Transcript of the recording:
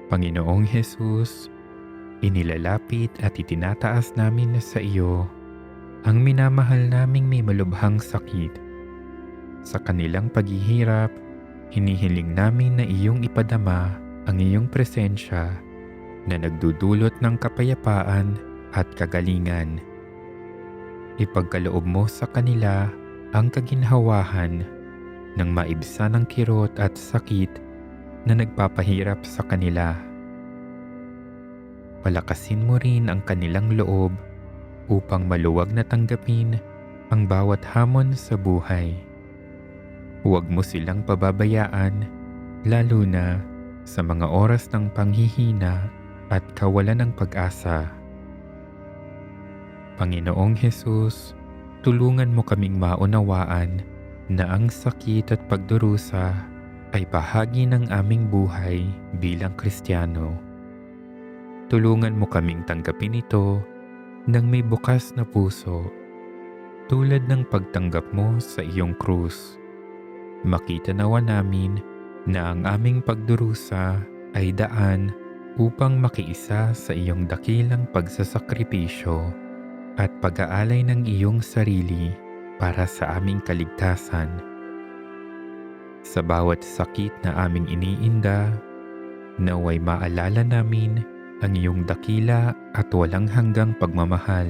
Panginoong Hesus, inilalapit at itinataas namin sa iyo ang minamahal naming may malubhang sakit. Sa kanilang paghihirap, hinihiling namin na iyong ipadama ang iyong presensya na nagdudulot ng kapayapaan at kagalingan. Ipagkaloob mo sa kanila ang kaginhawahan ng maibsan ng kirot at sakit na nagpapahirap sa kanila. Palakasin mo rin ang kanilang loob upang maluwag na tanggapin ang bawat hamon sa buhay. Huwag mo silang pababayaan, lalo na sa mga oras ng panghihina at kawalan ng pag-asa. Panginoong Hesus, tulungan mo kaming maunawaan na ang sakit at pagdurusa ay bahagi ng aming buhay bilang Kristiyano. Tulungan mo kaming tanggapin ito ng may bukas na puso, tulad ng pagtanggap mo sa iyong krus. Makita nawa namin na ang aming pagdurusa ay daan upang makiisa sa iyong dakilang pagsasakripisyo at pag-aalay ng iyong sarili para sa aming kaligtasan. Sa bawat sakit na aming iniinda, naway maalala namin ang iyong dakila at walang hanggang pagmamahal.